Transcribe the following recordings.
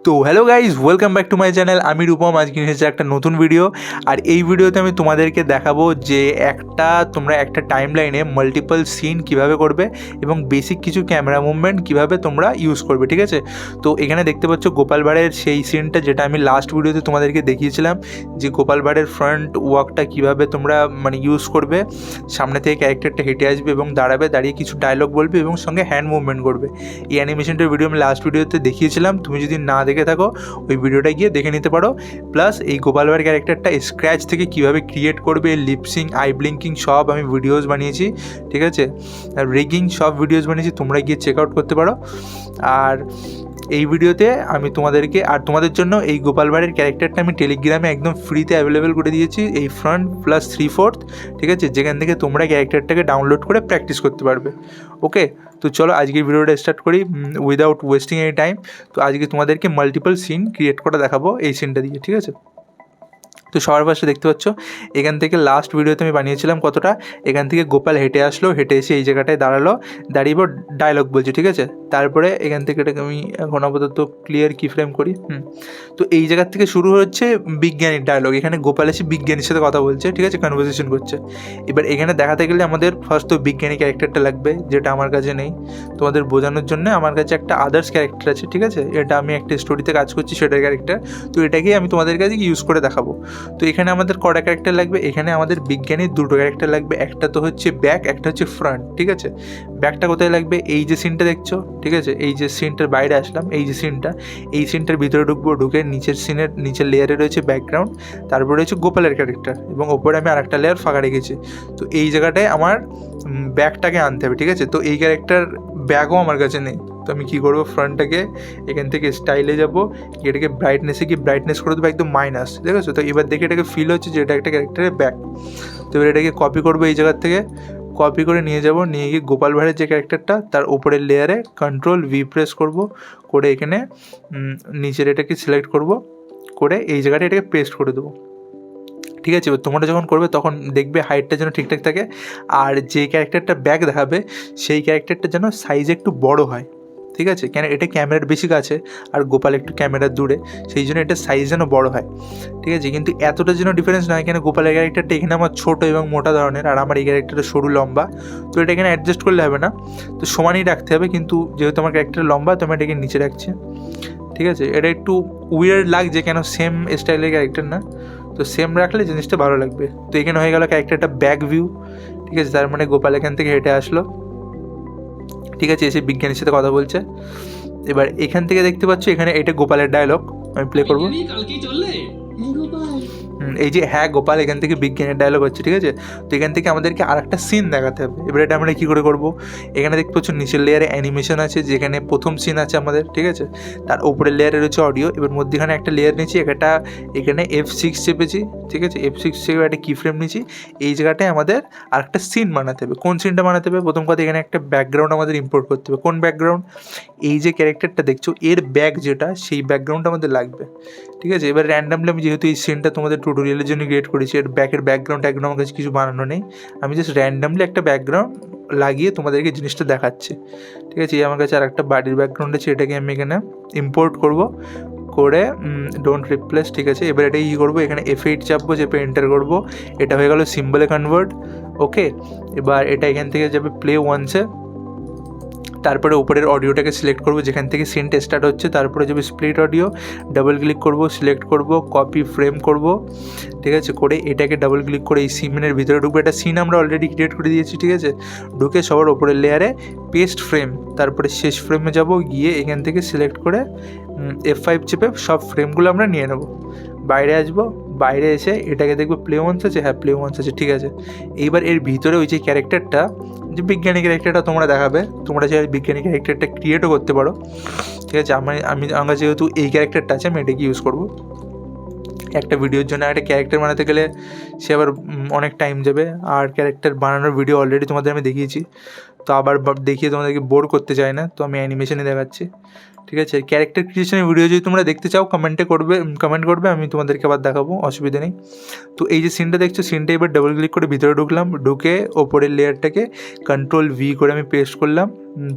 তো hello guys, welcome back to my channel. আমি রূপম। আজকে এসেছে একটা নতুন ভিডিও। আর এই ভিডিওতে আমি তোমাদেরকে দেখাবো যে তোমরা একটা টাইম লাইনে মাল্টিপল সিন কীভাবে করবে এবং বেসিক কিছু ক্যামেরা মুভমেন্ট কীভাবে তোমরা ইউজ করবে, ঠিক আছে? তো এখানে দেখতে পাচ্ছ গোপাল ভাঁড়ের সেই সিনটা, যেটা আমি লাস্ট ভিডিওতে তোমাদেরকে দেখিয়েছিলাম, যে গোপাল ভাঁড়ের ফ্রন্ট ওয়াকটা কীভাবে তোমরা ইউজ করবে। সামনে থেকে ক্যারেক্টারটা হেঁটে আসবে এবং দাঁড়াবে, দাঁড়িয়ে কিছু ডায়লগ বলবে এবং সঙ্গে হ্যান্ড মুভমেন্ট করবে। এই অ্যানিমেশনটার ভিডিও আমি লাস্ট ভিডিওতে দেখিয়েছিলাম। তুমি যদি না দেখে থাকো ওই ভিডিওটা গিয়ে দেখে নিতে পারো। প্লাস এই গোপাল ভাঁড় ক্যারেক্টারটা স্ক্র্যাচ থেকে কীভাবে ক্রিয়েট করবে, লিপসিং, আই ব্লিঙ্কিং সব আমি ভিডিওস বানিয়েছি, ঠিক আছে? আর রিগিং সব ভিডিওস বানিয়েছি, তোমরা গিয়ে চেক আউট করতে পারো। আর এই ভিডিওতে আমি তোমাদেরকে আর তোমাদের জন্য এই গোপাল ভাঁড়ের ক্যারেক্টারটা আমি টেলিগ্রামে একদম ফ্রিতে অ্যাভেলেবেল করে দিয়েছি, এই ফ্রন্ট প্লাস 3/4, ঠিক আছে? যেখান থেকে তোমরা ক্যারেক্টারটাকে ডাউনলোড করে প্র্যাকটিস করতে পারবে। ওকে, তো চলো আজকের ভিডিওটা স্টার্ট করি উইদাউট ওয়েস্টিং এনি টাইম। তো আজকে তোমাদেরকে মাল্টিপল সিন ক্রিয়েট করে দেখাবো এই সিনটা দিয়ে, ঠিক আছে? তো সবার পাশে দেখতে পাচ্ছ এখান থেকে লাস্ট ভিডিওতে আমি বানিয়েছিলাম কতটা, এখান থেকে গোপাল হেঁটে আসলো, হেঁটে এসে এই জায়গাটায় দাঁড়ালো, দাঁড়িয়ে ডায়লগ বলছি, ঠিক আছে? তারপরে এখান থেকে এটাকে আমি এখন আপাতত ক্লিয়ার কি ফ্রেম করি। তো এই জায়গার থেকে শুরু হচ্ছে বিজ্ঞানীর ডায়লগ। এখানে গোপাল এসে বিজ্ঞানীর সাথে কথা বলছে, ঠিক আছে? কনভারসেশন করছে। এবার এখানে দেখাতে গেলে আমাদের ফার্স্ট তো বিজ্ঞানী ক্যারেক্টারটা লাগবে, যেটা আমার কাছে নেই। তোমাদের বোঝানোর জন্য আমার কাছে একটা আদার্স ক্যারেক্টার আছে, ঠিক আছে? এটা আমি একটা স্টোরিতে কাজ করছি, সেটার ক্যারেক্টার। তো এটাকেই আমি তোমাদের কাছে ইউজ করে দেখাবো। তো এখানে আমাদের কটা ক্যারেক্টার লাগবে? এখানে আমাদের বিজ্ঞানীর দুটো ক্যারেক্টার লাগবে। একটা তো হচ্ছে ব্যাক, একটা হচ্ছে ফ্রন্ট, ঠিক আছে? ব্যাকটা কোথায় লাগবে? এই যে সিনটা দেখছো, ঠিক আছে? এই যে সিনটার বাইরে আসলাম, এই যে সিনটা, এই সিনটার ভিতরে ঢুকবো, ঢুকে নিচের লেয়ারে রয়েছে ব্যাকগ্রাউন্ড, তারপরে রয়েছে গোপালের ক্যারেক্টার এবং ওপরে আমি আরেকটা লেয়ার ফাঁকা রেখেছি। তো এই জায়গাটায় আমার ব্যাকটাকে আনতে হবে, ঠিক আছে? তো এই ক্যারেক্টার ব্যাগও আমার কাছে নেই। তো আমি কী করবো, ফ্রন্টটাকে এখান থেকে স্টাইলে যাবো, এটাকে ব্রাইটনেসে গিয়ে ব্রাইটনেস করে দেবো একদম মাইনাস, ঠিক আছে? তো এবার দেখে এটাকে ফিল হচ্ছে যে এটা একটা ক্যারেক্টারের ব্যাক। তো এবার এটাকে কপি করবো, এই জায়গার থেকে কপি করে নিয়ে যাব, নিয়ে গিয়ে গোপাল ভাঁড়ের যে ক্যারেক্টারটা তার ওপরের লেয়ারে Ctrl+V প্রেস করবো, করে এখানে নিচের এটাকে সিলেক্ট করব, করে এই জায়গাটা এটাকে পেস্ট করে দেবো, ঠিক আছে? এবার তোমরা যখন করবে তখন দেখবে হাইটটা যেন ঠিকঠাক থাকে, আর যে ক্যারেক্টারটা ব্যাক দেখাবে সেই ক্যারেক্টারটা যেন সাইজে একটু বড় হয়, ঠিক আছে? কেন এটা ক্যামেরার বেশি কাছে আর গোপাল একটু ক্যামেরার দূরে, সেই জন্য এটা সাইজ যেন বড় হয়, ঠিক আছে? কিন্তু এতটা যেন ডিফারেন্স না হয়, কেন গোপালের ক্যারেক্টারটা এখানে আমার ছোটো এবং মোটা ধরনের, আর আমার এই ক্যারেক্টারটা সরু লম্বা। তো এটা এখানে অ্যাডজাস্ট করলে হবে না, তো সমানই রাখতে হবে। কিন্তু যেহেতু আমার ক্যারেক্টার লম্বা, তো আমি এটাকে নিচে রাখছি, ঠিক আছে? এটা একটু উইয়ার্ড লাগছে, কেন সেম স্টাইলের ক্যারেক্টার না, তো সেম রাখলে জিনিসটা ভালো লাগবে। তো এখানে হয়ে গেল ক্যারেক্টারটা ব্যাক ভিউ, ঠিক আছে? তার মানে গোপাল এখান থেকে হেঁটে আসলো, ঠিক আছে? এসে বিজ্ঞানীর সাথে কথা বলছে। এবার এখান থেকে দেখতে পাচ্ছ এখানে এটা গোপালের ডায়লগ, আমি প্লে করবো। এই যে হ্যাঁ গোপাল, এখান থেকে বিজ্ঞানের ডায়লগ হচ্ছে, ঠিক আছে? তো এখান থেকে আমাদেরকে আর একটা সিন দেখাতে হবে। এবার এটা আমরা কী করে করবো? এখানে দেখতে পাচ্ছ নিচের লেয়ারে অ্যানিমেশন আছে, যেখানে প্রথম সিন আছে আমাদের, ঠিক আছে? তার উপরের লেয়ারে রয়েছে অডিও। এবার মধ্যেখানে একটা লেয়ার নিয়েছি, এখানে F6 চেপেছি, ঠিক আছে? F6 চেপে একটা কি ফ্রেম নিয়েছি। এই জায়গাটায় আমাদের আর একটা সিন বানাতে হবে। কোন সিনটা বানাতে হবে? প্রথম কথা এখানে একটা ব্যাকগ্রাউন্ড আমাদের ইম্পোর্ট করতে হবে। কোন ব্যাকগ্রাউন্ড? এই যে ক্যারেক্টারটা দেখছো এর ব্যাক যেটা, সেই ব্যাকগ্রাউন্ডটা আমাদের লাগবে, ঠিক আছে? এবার র্যান্ডামলি আমি যেহেতু এই সিনটা তোমাদের টিউটোরিয়ালের জন্য ক্রিয়েট করেছি, এর ব্যাকগ্রাউন্ড আমার কাছে কিছু বানানো নেই, আমি জাস্ট র্যান্ডামলি একটা ব্যাকগ্রাউন্ড লাগিয়ে তোমাদেরকে জিনিসটা দেখাচ্ছি, ঠিক আছে? এই আমার কাছে আর একটা বাড়ির ব্যাকগ্রাউন্ড আছে, এটাকে আমি এখানে ইম্পোর্ট করব, করে ডোন্ট রিপ্লেস, ঠিক আছে? এবার এটাই কী করবো, এখানে F8 চাপবো, চেপে এন্টার করবো, এটা হয়ে গেল সিম্বলে কনভার্ট। ওকে, এবার এটা এখান থেকে যাবে প্লে ওয়ান্সে, তারপরে উপরের অডিওটাকে সিলেক্ট করবো যেখান থেকে সিনটা স্টার্ট হচ্ছে, তারপরে যাবে স্প্লিট অডিও, ডাবল ক্লিক করব, সিলেক্ট করব, কপি ফ্রেম করব, ঠিক আছে? করে এটাকে ডাবল ক্লিক করে এই সিনের ভিতরে ঢুকবে। একটা সিন আমরা অলরেডি ক্রিয়েট করে দিয়েছি, ঠিক আছে? ঢুকে সবার ওপরের লেয়ারে পেস্ট ফ্রেম, তারপরে শেষ ফ্রেমে যাব, গিয়ে এখান থেকে সিলেক্ট করে F5 চেপে সব ফ্রেমগুলো আমরা নিয়ে নেব। বাইরে আসবো, বাইরে এসে এটাকে দেখবো প্লে ওয়ান্স আছে, হ্যাঁ প্লে ওয়ান্স আছে, ঠিক আছে? এইবার এর ভিতরে ওই যে ক্যারেক্টারটা, যে বিজ্ঞানী ক্যারেক্টারটা তোমরা দেখাবে, তোমরা যে বিজ্ঞানী ক্যারেক্টারটা ক্রিয়েটও করতে পারো, ঠিক আছে? আমার যেহেতু এই ক্যারেক্টারটা আছে, আমি এটাকে ইউজ করবো। একটা ভিডিওর জন্য একটা ক্যারেক্টার বানাতে গেলে সে আবার অনেক টাইম যাবে, আর ক্যারেক্টার বানানোর ভিডিও অলরেডি তোমাদের আমি দেখিয়েছি। তো আবার দেখিয়ে তোমাদেরকে বোর করতে চাই না, তো আমি অ্যানিমেশনে দেখাচ্ছি। ঠিক আছে, ক্যারেক্টার ক্রিয়েশনের ভিডিও যদি তোমরা দেখতে চাও কমেন্ট করবে, আমি তোমাদেরকে আবার দেখাবো, অসুবিধা নেই। তো এই যে সিনটা দেখছো, সিনটা এবার ডবল ক্লিক করে ভিতরে ঢুকলাম, ঢুকে ওপরের লেয়ারটাকে Ctrl+V করে আমি পেস্ট করলাম।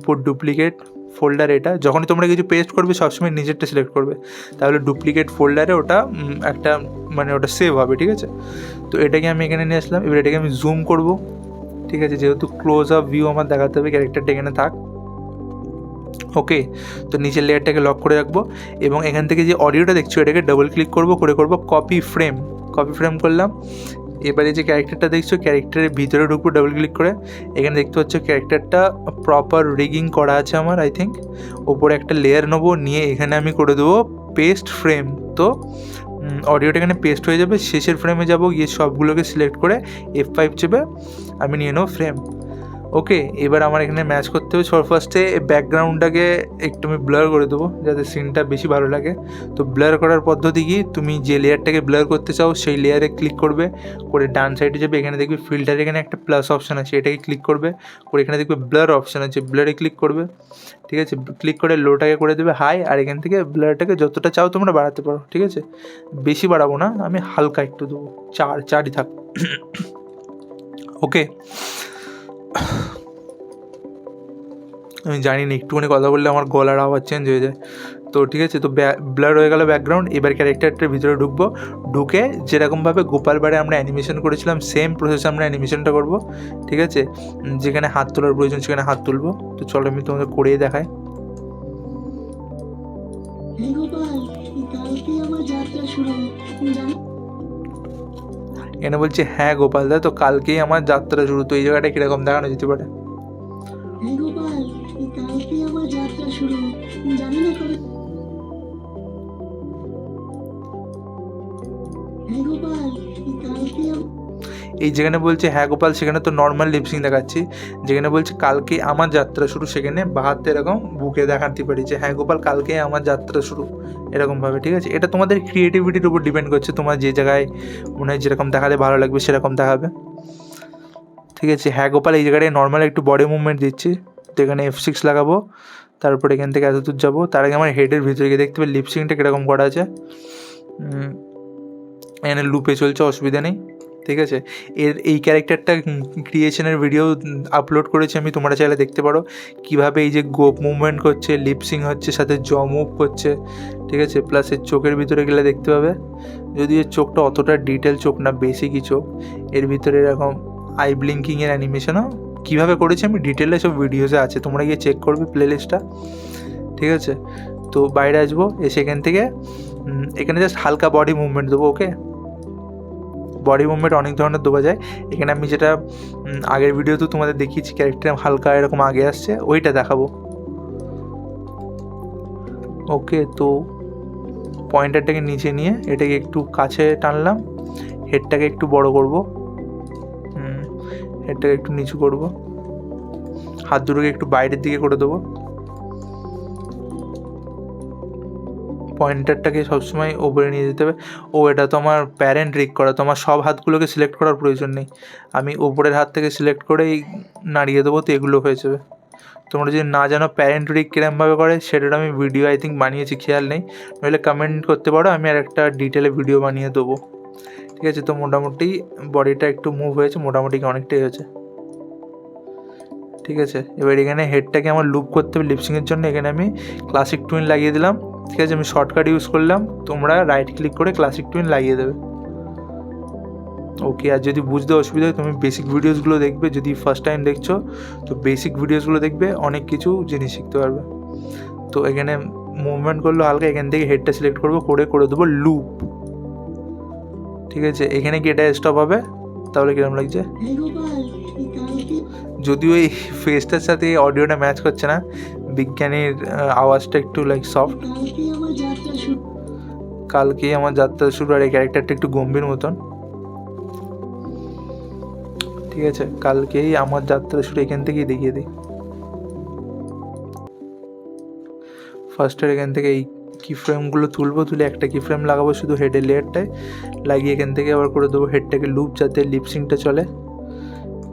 পুট ডুপ্লিকেট ফোল্ডার, এটা যখনই তোমরা কিছু পেস্ট করবে সবসময় নিজেরটা সিলেক্ট করবে, তাহলে ডুপ্লিকেট ফোল্ডারে ওটা একটা মানে ওটা সেভ হবে। ঠিক আছে, তো এটাকে আমি এখানে নিয়ে আসলাম। এবার এটাকে আমি জুম করব। ঠিক আছে, যেহেতু ক্লোজ আপ ভিউ আমার দেখাতে হবে, ক্যারেক্টারটা এখানে থাক। ওকে, তো নিচের লেয়ারটাকে লক করে রাখবো এবং এখান থেকে যে অডিওটা দেখছো এটাকে ডবল ক্লিক করবো, করে করবো কপি ফ্রেম করলাম। এবারে যে ক্যারেক্টারটা দেখছো ক্যারেক্টারের ভিতরে ঢুকবো ডবল ক্লিক করে। এখানে দেখতে পাচ্ছ ক্যারেক্টারটা প্রপার রিগিং করা আছে আমার, আই থিঙ্ক। ওপরে একটা লেয়ার নেবো, নিয়ে এখানে আমি করে দেবো পেস্ট ফ্রেম। তো অডিওটা এখানে পেস্ট হয়ে যাবে। শেষের ফ্রেমে যাব, গিয়ে সবগুলোকে সিলেক্ট করে F5 চেপে আমি নিয়ে নেবো ফ্রেম। ওকে, এবার আমার এখানে ম্যাচ করতে হবে। ফার্স্টে ব্যাকগ্রাউন্ডটাকে একটু আমি ব্লার করে দেবো যাতে সিনটা বেশি ভালো লাগে। তো ব্লার করার পদ্ধতি কি, তুমি যে লেয়ারটাকে ব্লার করতে চাও সেই লেয়ারে ক্লিক করবে, করে ডান সাইডে যাবে, এখানে দেখবে ফিল্টার, এখানে একটা প্লাস অপশান আছে, এটাকে ক্লিক করবে, করে এখানে দেখবে ব্লার অপশান আছে, ব্লারে ক্লিক করবে। ঠিক আছে, ক্লিক করে লোটাকে করে দেবে হাই, আর এখান থেকে ব্লারটাকে যতটা চাও তোমরা বাড়াতে পারো। ঠিক আছে, বেশি বাড়াবো না, আমি হালকা একটু দেবো, 4ই থাক। ওকে, আমি জানি না একটুখানি কথা বললে আমার গলার আওয়াজ চেঞ্জ হয়ে যায়। তো ঠিক আছে, তো ব্লার হয়ে গেল ব্যাকগ্রাউন্ড। এবার ক্যারেক্টারটার ভিতরে ঢুকবো, ঢুকে যেরকমভাবে গোপালবারে আমরা অ্যানিমেশন করেছিলাম সেম প্রসেসে আমরা অ্যানিমেশনটা করবো। ঠিক আছে, যেখানে হাত তোলার প্রয়োজন সেখানে হাত তুলবো। তো চলো আমি তোমাদের করেই দেখাই। এখানে বলছে হ্যাঁ গোপাল দা, তো কালকেই আমার যাত্রা শুরু। তো এই জায়গাটা কীরকম দেখানো যেতে পারে? এই যেখানে বলছে হ্যাঁ গোপাল, সেখানে তো নর্মাল লিপসিং দেখাচ্ছি। যেখানে বলছে কালকে আমার যাত্রা শুরু, সেখানে বাহাতে এরকম বুকে দেখাতে পারি যে হ্যাঁ গোপাল কালকে আমার যাত্রা শুরু, এরকমভাবে। ঠিক আছে, এটা তোমাদের ক্রিয়েটিভিটির উপর ডিপেন্ড করছে, তোমার যে জায়গায় মনে হয় যেরকম দেখালে ভালো লাগবে সেরকম দেখাবে। ঠিক আছে, হ্যাঁ গোপাল এই জায়গাটায় নর্মাল একটু বডি মুভমেন্ট দিচ্ছি। তো এখানে F6 লাগাবো, তারপর এখান থেকে এত দূর যাবো। তার আগে আমার হেডের ভিতরে গিয়ে দেখতে পাবে লিপসিংটা কীরকম করা আছে। এখানে লুপে চলছে, অসুবিধা নেই। ঠিক আছে, এই ক্যারেক্টারটা ক্রিয়েশনের ভিডিও আপলোড করেছি আমি, তোমরা চাইলে দেখতে পারো কীভাবে এই যে গোপ মুভমেন্ট করছে, লিপসিং হচ্ছে, সাথে জ মুভ করছে। ঠিক আছে, প্লাস এর চোখের ভিতরে গেলে দেখতে পাবে, যদিও এর চোখটা অতটা ডিটেল চোখ না, বেসিকই চোখ। এর ভিতরে এরকম আই ব্লিঙ্কিংয়ের অ্যানিমেশনও কীভাবে করেছি আমি ডিটেলে সব ভিডিওসে আছে, তোমরা গিয়ে চেক করবে প্লেলিস্টটা। ঠিক আছে, তো বাইরে আসবো, এসে এখান থেকে এখানে জাস্ট হালকা বডি মুভমেন্ট দেবো। ওকে, বডি মুভমেন্ট অনেক ধরনের দেওয়া যায়। এখানে আমি যেটা আগের ভিডিওতে তোমাদের দেখিয়েছি, ক্যারেক্টার হালকা এরকম আগে আসছে, ওইটা দেখাবো। ওকে, তো পয়েন্টারটাকে নিচে নিয়ে এটাকে একটু কাছে টানলাম, হেডটাকে একটু বড় করব, হেডটাকে একটু নিচু করব, হাত দুটোকে একটু বাইরের দিকে করে দেবো। পয়েন্টারটাকে সবসময় ওপরে নিয়ে যেতে হবে। ও এটা তো আমার প্যারেন্ট রিক করা, তো আমার সব হাতগুলোকে সিলেক্ট করার প্রয়োজন নেই, আমি ওপরের হাত থেকে সিলেক্ট করেই নাড়িয়ে দেবো, তো এগুলো হয়ে যাবে। তোমরা যদি না জানো প্যারেন্ট রিক কীরকমভাবে করে, সেটার আমি ভিডিও আই থিঙ্ক বানিয়েছি, খেয়াল নেই, নইলে কমেন্ট করতে পারো, আমি আর একটা ডিটেলে ভিডিও বানিয়ে দেবো। ঠিক আছে, তো মোটামুটি বডিটা একটু মুভ হয়েছে, মোটামুটি অনেকটাই হয়েছে। ঠিক আছে, এবার এখানে হেডটাকে আমার লুপ করতে হবে লিপসিংয়ের জন্য, এখানে আমি ক্লাসিক টুইন লাগিয়ে দিলাম। ঠিক আছে, আমি শর্টকাট ইউজ করলাম, তোমরা রাইট ক্লিক করে ক্লাসিক টুইন লাগিয়ে দেবে। ওকে, আর যদি বুঝতে অসুবিধা হয় তুমি বেসিক ভিডিওসগুলো দেখবে, যদি ফার্স্ট টাইম দেখছো তো বেসিক ভিডিওসগুলো দেখবে, অনেক কিছু জিনিস শিখতে পারবে। তো এখানে মুভমেন্ট করলো হালকা, এখান থেকে হেডটা সিলেক্ট করবো, করে দেবো লুপ। ঠিক আছে, এখানে কি এটা স্টপ হবে, তাহলে কিরকম লাগছে? যদিও এই ফেসটার সাথে অডিওটা ম্যাচ করছে না, বিজ্ঞানীর আওয়াজটা একটু লাইক সফট। কালকেই আমার যাত্রা শুরু, আর এই ক্যারেক্টারটা একটু গম্ভীর মতন। ঠিক আছে, কালকেই আমার যাত্রা শুরু, এখান থেকেই দেখিয়ে দিই। ফার্স্টের এখান থেকে এই কি ফ্রেমগুলো তুলবো, তুলে একটা কি ফ্রেম লাগাবো শুধু হেডের লেয়ারটায়, লাগিয়ে এখান থেকে আবার করে দেবো হেডটাকে লুপ, যাতে লিপসিংটা চলে।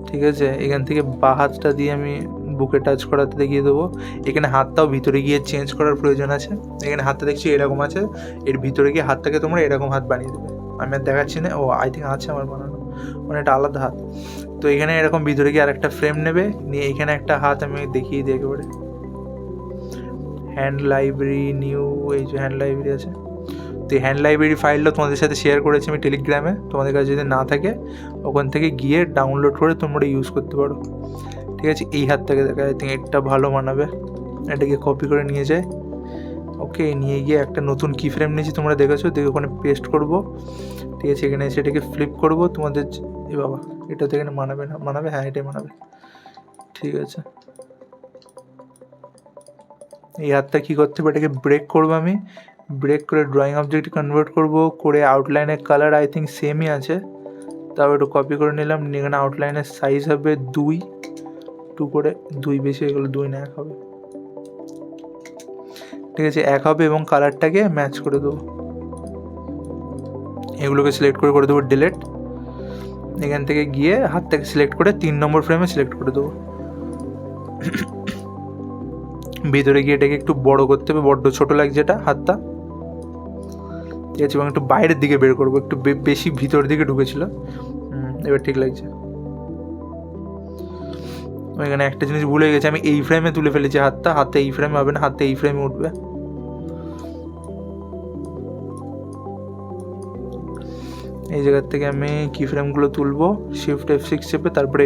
ঠিক আছে, এখান থেকে বা হাতটা দিয়ে আমি বুকে টাচ করাতে দেখিয়ে দেবো। এখানে হাতটাও ভিতরে গিয়ে চেঞ্জ করার প্রয়োজন আছে। এখানে হাতটা দেখছি এরকম আছে, এর ভিতরে গিয়ে হাতটাকে তোমরা এরকম হাত বানিয়ে দেবে। আমি আর দেখাচ্ছি না, ও আই থিঙ্ক আছে আমার বানানো, মানে এটা আলাদা হাত। তো এখানে এরকম ভিতরে গিয়ে আরেকটা ফ্রেম নেবে, নিয়ে এখানে একটা হাত আমি দেখিয়ে দিই একেবারে। হ্যান্ড লাইব্রেরি নিউ, এই যে হ্যান্ড লাইব্রেরি আছে। তো এই হ্যান্ড লাইব্রেরি ফাইলটা তোমাদের সাথে শেয়ার করেছি আমি টেলিগ্রামে, তোমাদের কাছে যদি না থাকে ওখান থেকে গিয়ে ডাউনলোড করে তোমরা ইউজ করতে পারো। ঠিক আছে, এই হাতটাকে দেখা আই থিঙ্ক এটা ভালো মানাবে, এটাকে কপি করে নিয়ে যায়। ওকে, নিয়ে গিয়ে একটা নতুন কি ফ্রেম নিয়েছি, তোমরা দেখেছো, দেখে ওখানে পেস্ট করব। ঠিক আছে, এখানে এসে এটাকে ফ্লিপ করবো তোমাদের। এ বাবা, এটা তো এখানে মানাবে না, মানাবে, হ্যাঁ এটাই মানাবে। ঠিক আছে, এই হাতটা কী করতে হবে, এটাকে ব্রেক করবো আমি, ব্রেক করে ড্রয়িং অবজেক্টে কনভার্ট করব, করে আউটলাইনের কালার আই থিঙ্ক সেমই আছে, তাও একটু কপি করে নিলাম। এখানে আউটলাইনের সাইজ হবে 2 করে, 2 বেশি হয়ে গেলো, 2 না 1 হবে। ঠিক আছে, 1 হবে, এবং কালারটাকে ম্যাচ করে দেবো। এগুলোকে সিলেক্ট করে দেবো ডিলিট। এখান থেকে গিয়ে হাতটাকে সিলেক্ট করে 3 নম্বর ফ্রেমে সিলেক্ট করে দেবো। ভিতরে গিয়ে এটাকে একটু বড় করতে হবে, বড্ড ছোটো লাগছে এটা হাতটা। ঠিক আছে, এবং একটু বাইরের দিকে বের করবো, একটু বেশি ভিতর দিকে ঢুকেছিল। এবার ঠিক লাগছে। এখানে একটা জিনিস ভুলে গেছি, আমি এই ফ্রেমে তুলে ফেলেছি হাতটা, হাতে এই ফ্রেমে হবে না, হাতে এই ফ্রেমে উঠবে। এই জায়গার থেকে আমি কি ফ্রেমগুলো তুলবো, শিফট F6 চেপে, তারপরে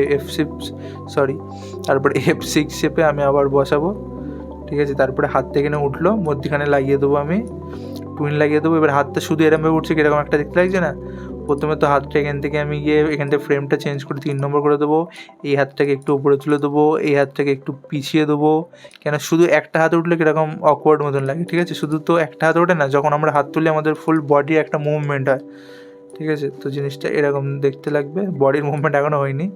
F6 চেপে আমি আবার বসাবো। ঠিক আছে, তারপরে হাত থেকে এখানে উঠলো, মধ্যখানে লাগিয়ে দেবো আমি, টুইন লাগিয়ে দেবো। এবার হাতটা শুধু এরমভাবে উঠছে, কীরকম একটা দেখতে লাগছে না। প্রথমে তো হাতটা এখান থেকে আমি গিয়ে এখান থেকে ফ্রেমটা চেঞ্জ করে 3 নম্বর করে দেবো। এই হাতটাকে একটু উপরে তুলে দেবো, এই হাতটাকে একটু পিছিয়ে দেবো। কেন শুধু একটা হাত উঠলে কীরকম অকওয়ার্ড মতন লাগে। ঠিক আছে, শুধু তো একটা হাত ওঠে না, যখন আমরা হাত তুলি আমাদের ফুল বডির একটা মুভমেন্ট হয়। ঠিক আছে, তো জিনিসটা এরকম দেখতে লাগবে, বডির মুভমেন্ট এখনও হয়নি।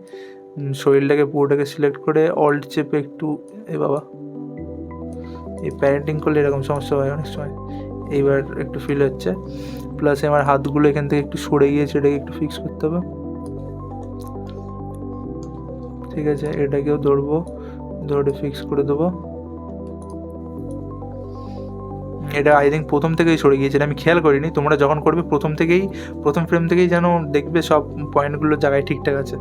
শরীরটাকে পুরোটাকে সিলেক্ট করে অল্ট চেপে একটু, এ বাবা, এই প্যারেন্টিং করলে এরকম সমস্যা হয় অনেক সময়। এইবার একটু ফিল হচ্ছে। প্লাস আমার হাতগুলো এখান থেকে একটু সরে গিয়েছে, এটাকে একটু ফিক্স করতে হবে। ঠিক আছে, এটাকেও ধরে ফিক্স করে দেবো। এটা আই থিঙ্ক প্রথম থেকেই সরে গিয়েছে, আমি খেয়াল করিনি। তোমরা যখন করবে প্রথম ফ্রেম থেকেই যেন দেখবে সব পয়েন্টগুলোর জায়গায় ঠিকঠাক আছে।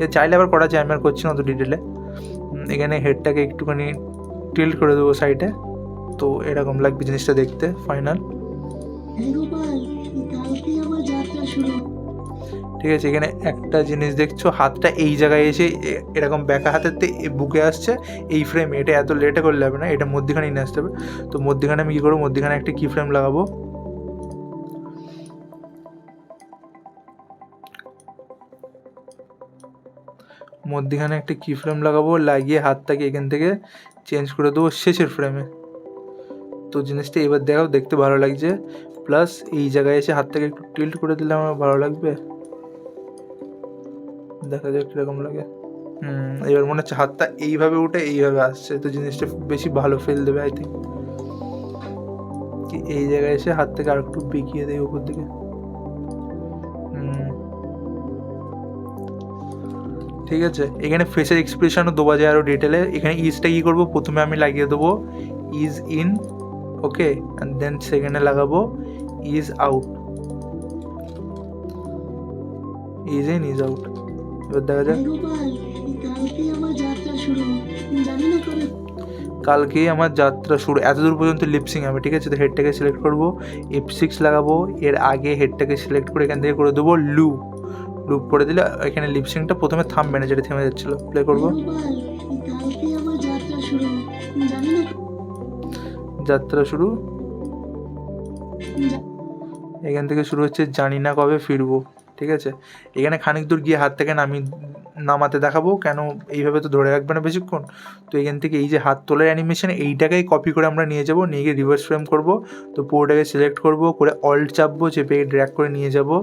এ চাইলে আবার করা যায়, আমি আর করছি না অত ডিটেলে। এখানে হেডটাকে একটুখানি টিল্ট করে দেবো সাইডে, তো এরকম লাগবে জিনিসটা দেখতে ফাইনাল। ঠিক আছে, এখানে একটা জিনিস দেখছো, হাতটা এই জায়গায় এসে এরকম ব্যাকা হাতের বুকে আসছে এই ফ্রেমে। এটা এত লেটে করলে হবে না, এটা মধ্যখানে নিয়ে আসতে হবে। তো মধ্যখানে আমি কী করবো, মধ্যখানে একটা কি ফ্রেম লাগাবো। মধ্যখানে একটা কি ফ্রেম লাগাবো, লাগিয়ে হাতটাকে এখান থেকে চেঞ্জ করে দেবো শেষের ফ্রেমে। তো জিনিসটা এবার দেখাও, দেখতে ভালো লাগছে। প্লাস এই জায়গায় এসে হাতটাকে একটু টিল্ট করে দিলে আমার ভালো লাগবে, দেখা যাক কীরকম লাগে। এবার মনে হচ্ছে হাতটা এইভাবে উঠে এইভাবে আসছে, তো জিনিসটা বেশি ভালো ফিল দেবে আই থিঙ্ক। কি এই জায়গায় এসে হাত থেকে আর একটু বেঁকিয়ে দেয় উপর দিকে। ঠিক আছে, এখানে ফেসের এক্সপ্রেশনও দেওয়া যায় আরও ডিটেলে। এখানে ইজটা কী করবো, প্রথমে আমি লাগিয়ে দেবো is in, okay, and then সেকেন্ডে লাগাবো is out, is in is out. এবার দেখা যাক। কালকেই আমার যাত্রা শুরু, এতদূর পর্যন্ত লিপসিং হবে। ঠিক আছে, তো হেডটাকে সিলেক্ট করবো, F6 লাগাবো, এর আগে হেডটাকে সিলেক্ট করে এখান থেকে করে দেবো লুপ করে দিলে এখানে লিপসিংটা প্রথমে থামবে না, যেটা থেমে যাচ্ছিলো। প্লে করবো, যাত্রা শুরু, এখান থেকে শুরু হচ্ছে জানি না কবে ফিরবো। ঠিক আছে, এখানে খানিক দূর গিয়ে হাত থেকে নামাতে দেখাবো, কেন এইভাবে তো ধরে রাখবে না বেশিক্ষণ। তো এখান থেকে এই যে হাত তোলার অ্যানিমেশন, এইটাকেই কপি করে আমরা নিয়ে যাবো, নিয়ে গিয়ে রিভার্স ফ্রেম করবো। তো পুরোটাকে সিলেক্ট করবো, করে অল্ট চাপবো, চেপে ড্র্যাগ করে নিয়ে যাবো,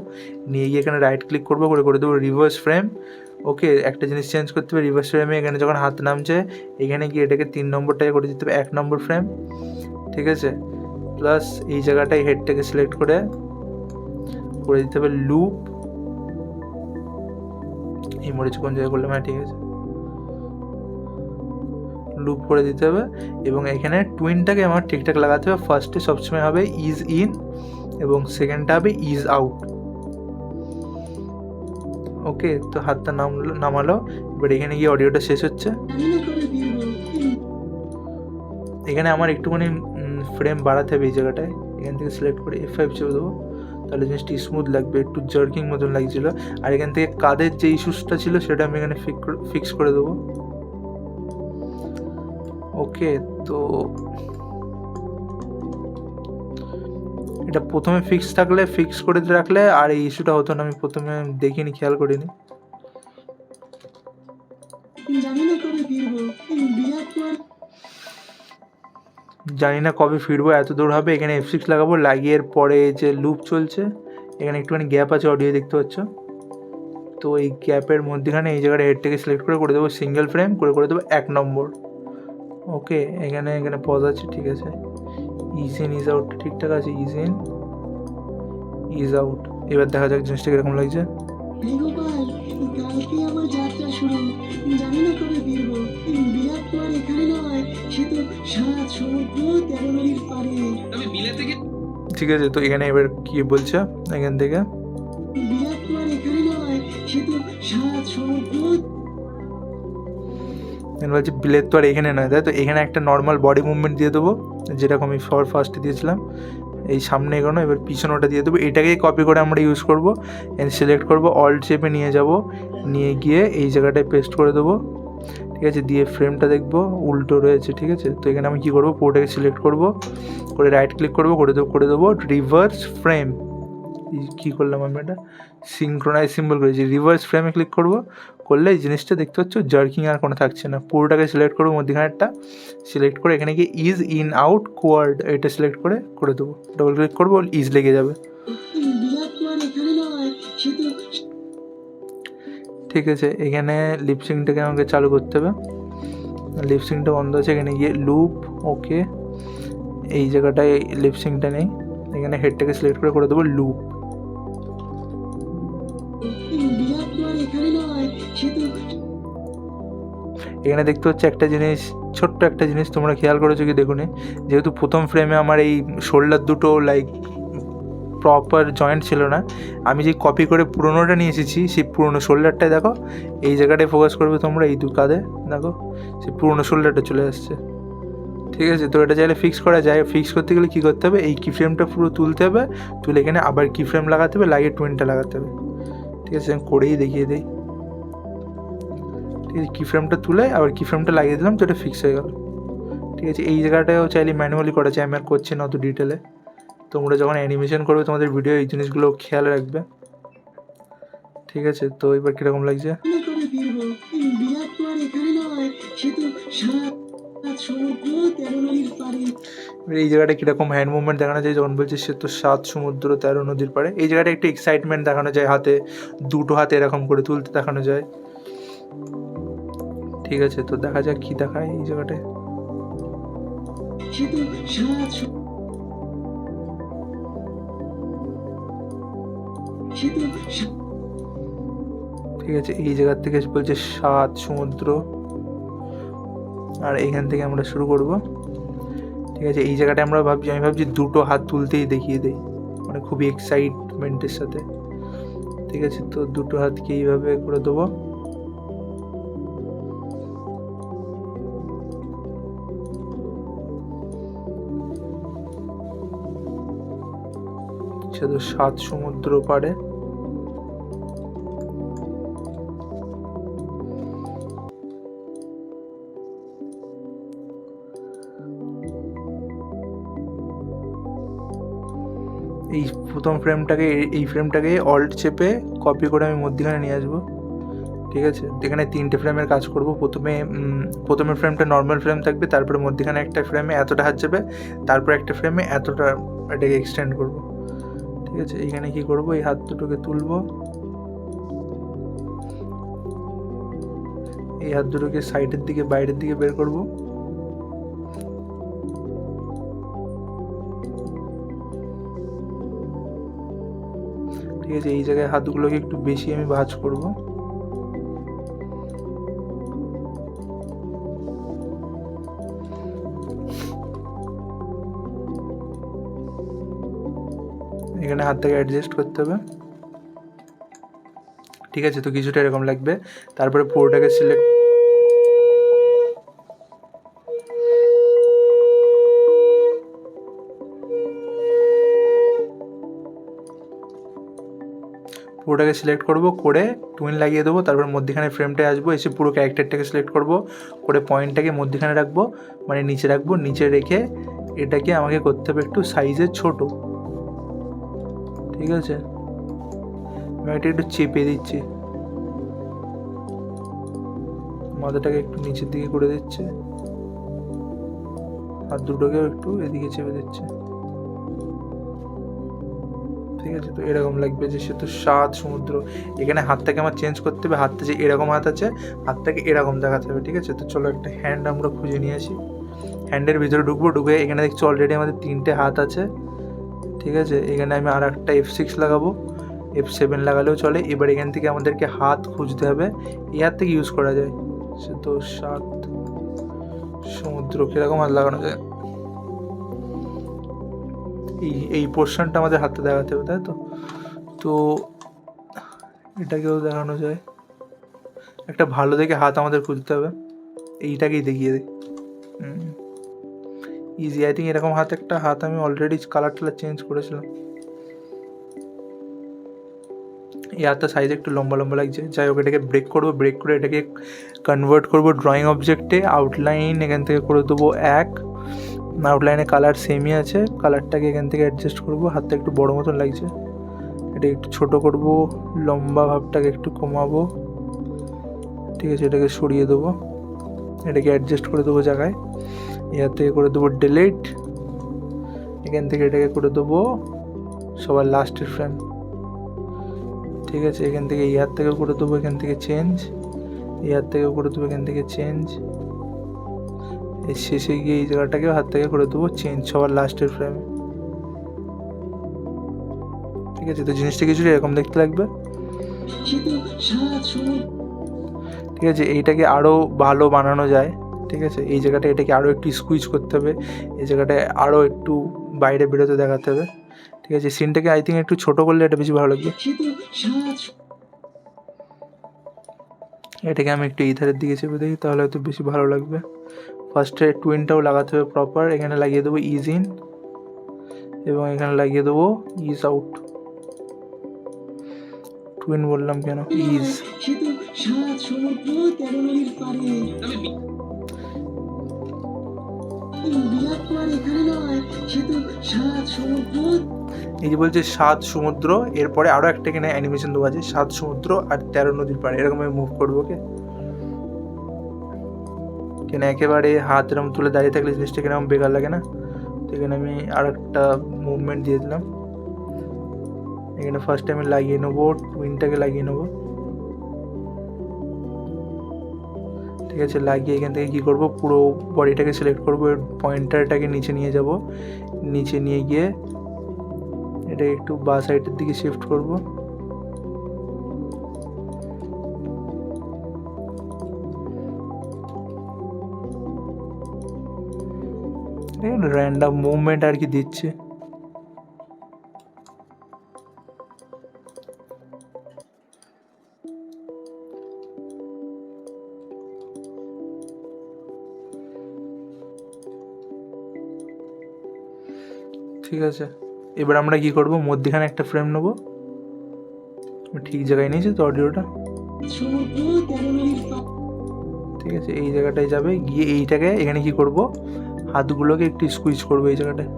নিয়ে গিয়ে এখানে রাইট ক্লিক করবো, করে দেবো রিভার্স ফ্রেম। ওকে, একটা জিনিস চেঞ্জ করতে হবে, রিভার্স ফ্রেমে এখানে যখন হাত নামছে এখানে গিয়ে এটাকে 3 নম্বরটাকে করে দিতে হবে 1 নম্বর ফ্রেম। ঠিক আছে, প্লাস এই জায়গাটায় হেডটাকে সিলেক্ট করে দিতে হবে লুপ। এই মরেছে কোন জায়গায় করলাম, হ্যাঁ ঠিক আছে। লুপ করে দিতে হবে এবং এখানে টুইনটাকে আমার ঠিকঠাক লাগাতে হবে। ফার্স্টে সবসময় হবে ইজ ইন এবং সেকেন্ডটা হবে ইজ আউট। ওকে, তো হাতটা নামালো। এবার এখানে গিয়ে অডিওটা শেষ হচ্ছে। এখানে আমার একটুখানি ফ্রেম বাড়াতে হবে এই জায়গাটায়। এখান থেকে সিলেক্ট করে F5 চেপে দেবো, তাহলে জিনিসটি স্মুথ লাগবে। একটু জার্কিং মতন লাগছিল। আর এখান থেকে কাদের যে ইস্যুসটা ছিল সেটা আমি এখানে ফিক্স করে দেবো। ওকে, তো এটা প্রথমে ফিক্স থাকলে ফিক্স করে রাখলে আর এই ইস্যুটা হতো না। আমি প্রথমে দেখিনি, খেয়াল করিনি। জানি না কবে ফিরবো, এত দূর হবে। এখানে F6 লাগাবো, লাগিয়ে এর পরে যে লুপ চলছে এখানে একটুখানি গ্যাপ আছে, অডিও দেখতে পাচ্ছ। তো এই গ্যাপের মধ্যেখানে এই জায়গাটা হেডটাকে সিলেক্ট করে দেবো সিঙ্গেল ফ্রেম করে দেবো 1 নম্বর। ওকে, এখানে পজ আছে, ঠিক আছে। ইজ ইন ইজ আউট ঠিকঠাক আছে, ইজ ইন ইজ আউট। এবার দেখা যাক জিনিসটা কিরকম লাগছে। ঠিক আছে, তো এখানে এবার কি বলছে এখান থেকে বলছি বিলেত তো আর এখানে নয়, তাই তো। এখানে একটা নর্মাল বডি মুভমেন্ট দিয়ে দেবো, যেরকম আমি ফার্স্টে দিয়েছিলাম। এই সামনে এগোনো, এবার পিছনে ওটা দিয়ে দেবো। এটাকেই কপি করে আমরা ইউজ করবো। সিলেক্ট করবো, অল্ট চেপে নিয়ে যাব, নিয়ে গিয়ে এই জায়গাটায় পেস্ট করে দেবো, ঠিক আছে। দিয়ে ফ্রেমটা দেখবো উল্টো রয়েছে, ঠিক আছে। তো এখানে আমি কী করবো, পুরোটাকে সিলেক্ট করবো করে রাইট ক্লিক করবো, করে দেবো রিভার্স ফ্রেম। কী করলাম আমি, এটা সিঙ্ক্রোনাইজ সিম্বল করেছি। রিভার্স ফ্রেমে ক্লিক করলে এই জিনিসটা দেখতে পাচ্ছ, জার্কিং আর কোনো থাকছে না। পুরোটাকে সিলেক্ট করবো, মধ্যখানেরটা সিলেক্ট করে এখানে গিয়ে ইজ ইন আউট কোয়ার্ড এটা সিলেক্ট করে দেবো। ডবল ক্লিক করবো, ইজ লেগে যাবে, ঠিক আছে। এখানে লিপসিংটাকে আমাকে চালু করতে হবে। লিপসিংটা বন্ধ আছে, এখানে গিয়ে লুপ। ওকে, এই জায়গাটায় লিপসিংটা নেই, এখানে হেডটাকে সিলেক্ট করে দেবো লুপ। এখানে দেখতে হচ্ছে একটা জিনিস, ছোট্ট একটা জিনিস তোমরা খেয়াল করেছো কি দেখুন, যেহেতু প্রথম ফ্রেমে আমার এই শোল্ডার দুটো প্রপার জয়েন্ট ছিল না, আমি যে কপি করে পুরোনোটা নিয়ে এসেছি সেই পুরোনো শোল্ডারটায় দেখো, এই জায়গাটায় ফোকাস করবে তোমরা, এই কাঁধে দেখো সেই পুরোনো শোল্ডারটা চলে আসছে, ঠিক আছে। তো এটা চাইলে ফিক্স করা যায়। ফিক্স করতে গেলে কী করতে হবে, এই কি ফ্রেমটা পুরো তুলতে হবে, তুলে এখানে আবার কি ফ্রেম লাগাতে হবে, লাগিয়ে টুইনটা লাগাতে হবে, ঠিক আছে। আমি করেই দেখিয়ে দিই, ঠিক আছে। কি ফ্রেমটা তুলে আবার কি ফ্রেমটা লাগিয়ে দিলাম, তো এটা ফিক্স হয়ে গেল, ঠিক আছে। এই জায়গাটাও চাইলে ম্যানুয়ালি করা যায়, আমি আর করছি না অত ডিটেলে। তোমরা যখন অ্যানিমেশন করবে তোমাদের ভিডিও এই জিনিসগুলো খেয়াল রাখবে, ঠিক আছে। তো এবার কীরকম লাগছে, এই জায়গাটা কীরকম হ্যান্ড মুভমেন্ট দেখানো যায়, যখন বলছে সে তো 7 সমুদ্র 13 নদীর পারে, এই জায়গাটা একটু এক্সাইটমেন্ট দেখানো যায়, হাতে দুটো হাতে এরকম করে তুলতে দেখানো যায়, ঠিক আছে। তো দেখা যাক কি দেখায় এই জায়গাটায়। ঠিক আছে, এই জায়গার থেকে বলছে 7 সমুদ্র, আর এইখান থেকে আমরা শুরু করব, ঠিক আছে। এই জায়গাটা আমি ভাবছি দুটো হাত তুলতেই দেখিয়ে দেই, মানে খুবই এক্সাইটমেন্টের সাথে, ঠিক আছে। তো দুটো হাতকে এইভাবে করে দেবো, শুধু 7 সমুদ্র পারে, এই প্রথম ফ্রেমটাকে অল্ট চেপে কপি করে আমি মধ্যখানে নিয়ে আসবো, ঠিক আছে। এখানে 3টে ফ্রেমের কাজ করব। প্রথমে ফ্রেমটা নর্মাল ফ্রেম থাকবে, তারপরে মধ্যখানে একটা ফ্রেমে এতটা হাত যাবে, তারপর একটা ফ্রেমে এতটা এটাকে এক্সটেন্ড করব, ঠিক আছে। এখানে কি করব, এই হাত দুটোকে তুলব, এই হাত দুটোকে সাইডের দিকে বাইরের দিকে বের করব, ঠিক আছে। এই জায়গায় হাতগুলোকে একটু বেশি আমি ভাঁজ করব, এখানে হাতটাকে অ্যাডজাস্ট করতে হবে, ঠিক আছে। তো কিছুটা এরকম লাগবে। তারপরে পুরোটাকে সিলেক্ট করব, করে টুইন লাগিয়ে দেবো। তারপর মধ্যখানে ফ্রেমটায় আসবো, এসে পুরো ক্যারেক্টারটাকে সিলেক্ট করব, করে পয়েন্টটাকে মধ্যখানে রাখবো, মানে নিচে রাখবো। নিচে রেখে এটাকে আমাকে করতে হবে একটু সাইজে ছোট, ঠিক আছে। আমি এটা একটু চেপে দিচ্ছি, মাথাটাকে একটু নিচের দিকে করে দিচ্ছে, আর দুটোকেও একটু এদিকে চেপে দিচ্ছে, ঠিক আছে। তো এরকম লাগবে যে সে তো 7 সমুদ্র। এখানে হাতটাকে আমার চেঞ্জ করতে হবে, হাতটা যে এরকম হাত আছে, হাতটাকে এরকম দেখাতে হবে, ঠিক আছে। তো চলো একটা হ্যান্ড আমরা খুঁজে নিয়ে আসি। হ্যান্ডের ভিতরে ঢুকবো, ঢুকে এখানে দেখছি অলরেডি আমাদের 3টে হাত আছে, ঠিক আছে। এখানে আমি আর একটা F6 লাগাবো, F7 লাগালেও চলে। এবার এখান থেকে আমাদেরকে হাত খুঁজতে হবে, এই হাত থেকে ইউজ করা যায়। সে তো 7 সমুদ্র, কীরকম হাত লাগানো যায়, এই পোর্শনটা আমাদের হাতে দেখাতে হবে, তাই তো। তো এটাকেও দেখানো যায়, একটা ভালো দেখে হাত আমাদের খুঁজতে হবে, এইটাকেই দেখিয়ে দিই। ইজি, আই থিঙ্ক এরকম একটা হাত আমি অলরেডি কালার চেঞ্জ করেছিলাম। এই হাতটা সাইজ একটু লম্বা লম্বা লাগছে, যাই হোক এটাকে ব্রেক করবো, ব্রেক করে এটাকে কনভার্ট করবো ড্রয়িং অবজেক্টে। আউটলাইন এখান থেকে করে দেবো 1, আউটলাইনে কালার সেমই আছে, কালারটাকে এখান থেকে অ্যাডজাস্ট করবো। হাতটা একটু বড় মতন লাগছে, এটা একটু ছোট করব, লম্বা ভাবটাকে একটু কমাবো, ঠিক আছে। এটাকে সরিয়ে দেবো, এটাকে অ্যাডজাস্ট করে দেবো জায়গায়। এর থেকে করে দেবো ডিলিট, এখান থেকে এটাকে করে দেবো সবার লাস্টের ফ্রেম, ঠিক আছে। এখান থেকে ইয়ার থেকেও করে দেবো, এখান থেকে চেঞ্জ, ইয়ার থেকেও করে দেবো, এখান থেকে চেঞ্জ। এর শেষে গিয়ে এই জায়গাটাকেও হাত থেকে করে দেবো চেঞ্জ, সবার লাস্টের ফ্রেমে, ঠিক আছে। তো জিনিসটা কিছুটা এরকম দেখতে লাগবে, ঠিক আছে। এইটাকে আরও ভালো বানানো যায়, ঠিক আছে। এই জায়গাটা এটাকে আরও একটু স্কুইজ করতে হবে, এই জায়গাটায় আরও একটু বাইরে বেরোতে দেখাতে হবে, ঠিক আছে। সিনটাকে আই থিঙ্ক একটু ছোটো করলে এটা বেশি ভালো লাগবে। এটাকে আমি একটু এই ধারের দিকে চেপে দিই, তাহলে হয়তো বেশি ভালো লাগবে। ফার্স্টে টুইনটাও লাগাতে হবে প্রপার, এখানে লাগিয়ে দেবো ইজ ইন, এবং এখানে লাগিয়ে দেবো ইজ আউট। টুইন বললাম কেন, ইজ। এই যে বলছে 7 সমুদ্র, এরপরে আরও একটা এখানে অ্যানিমেশন দেওয়া আছে, 7 সমুদ্র আর 13 নদীর পাড়ে, এরকম আমি মুভ করবো, ওকে। কেন একেবারে হাত এরকম তুলে দাঁড়িয়ে থাকলে জিনিসটা কিরকম বেকার লাগে না। তো এখানে আমি আর একটা মুভমেন্ট দিয়ে দিলাম, এখানে ফার্স্টে আমি লাগিয়ে নেবো, টুইনটাকে লাগিয়ে নেবো, ঠিক আছে। লাগিয়ে এখান থেকে কী করবো, পুরো বডিটাকে সিলেক্ট করবো, পয়েন্টারটাকে নিচে নিয়ে যাব, নিচে নিয়ে গিয়ে এটা একটু বা সাইডের দিকে শিফট করবো, র্যান্ডম মুভমেন্ট আর কি দিচ্ছে। ঠিক আছে, এবার আমরা কি করব, মধ্যখানে একটা ফ্রেম নেব, ঠিক জায়গায় নিয়েছি তো অডিওটা, ঠিক আছে। এই জায়গাটায় যাবে, গিয়ে এইটাকে এখানে কি করব, হাতগুলোকে একটু স্কুইজ করবো এই জায়গাটায়,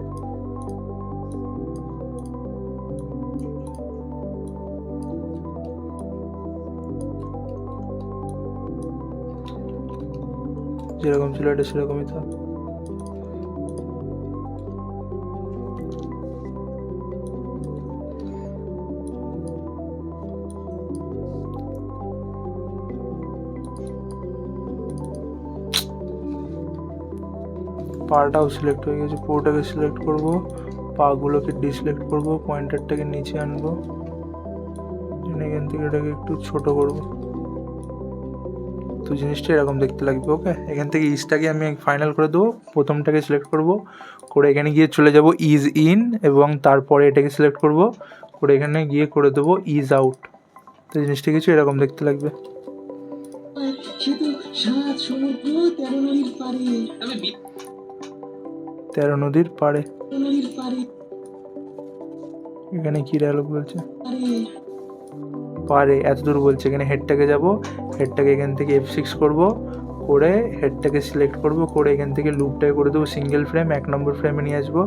যেরকম ছিল এটা সেরকমই থাক। পাটাও সিলেক্ট হয়ে গেছে, পুরোটাকে সিলেক্ট করব, পাগুলোকে ডিসিলেক্ট করব, পয়েন্টারটাকে নিচে আনবো, এখান থেকে এটাকে একটু ছোট করব, তো জিনিসটা এরকম দেখতে লাগবে, ওকে। এখান থেকে ইজটাকে আমি ফাইনাল করে দেবো, প্রথমটাকে সিলেক্ট করব, করে এখানে গিয়ে চলে যাব ইজ ইন, এবং তারপরে এটাকে সিলেক্ট করব, করে এখানে গিয়ে করে দেবো ইজ আউট। তো জিনিসটা কিছু এরকম দেখতে লাগবে। সেতু 7 সমুদ্র 13 নদীর পারে। 13 নদীর পাড়ে। নদীর পারে এখানে কি ডায়লগ বলছে? পারে পারে এত দূর বলছে। এখানে হেডটাকে যাব, হেডটাকে এখান থেকে F6 করব, করে হেডটাকে সিলেক্ট করব, করে এখান থেকে লুপটাকে করে দেবো সিঙ্গেল ফ্রেম, 1 নম্বর ফ্রেমে নিয়ে আসবো।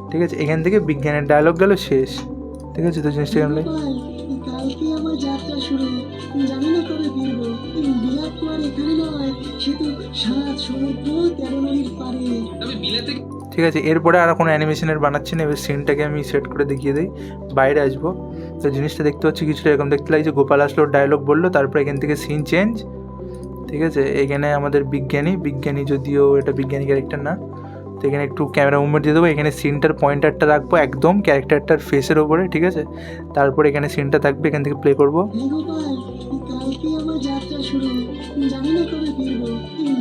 ঠিক আছে, এখান থেকে বিজ্ঞানের ডায়লগ গেল শেষ। ঠিক আছে, তো জিনিসটা কেমন লাগে? কালকে আমার যাত্রা শুরু, জানি না কবে ফিরবো। বিরাট কুয়ার এখানে নয়, সেতু 7 সমুদ্র 13 নদীর পারে। ঠিক আছে, এরপরে আর কোনো অ্যানিমেশনের বানাচ্ছি না। এবার সিনটাকে আমি সেট করে দেখিয়ে দিই, বাইরে আসবো। তো জিনিসটা দেখতে পাচ্ছি কিছুটা এরকম দেখতে লাগছে। গোপাল আসলো, ডায়লগ বললো, তারপর এখান থেকে সিন চেঞ্জ। ঠিক আছে, এখানে আমাদের বিজ্ঞানী যদিও এটা বিজ্ঞানী ক্যারেক্টার না, তো এখানে একটু ক্যামেরা মুভমেন্ট দিয়ে দেবো। এখানে সিনটার পয়েন্টারটা রাখবো একদম ক্যারেক্টারটার ফেসের ওপরে। ঠিক আছে, তারপর এখানে সিনটা থাকবে, এখান থেকে প্লে করবো। গোপাল, কালকে আমার যাত্রা শুরু, জানি না কবে ফিরবো।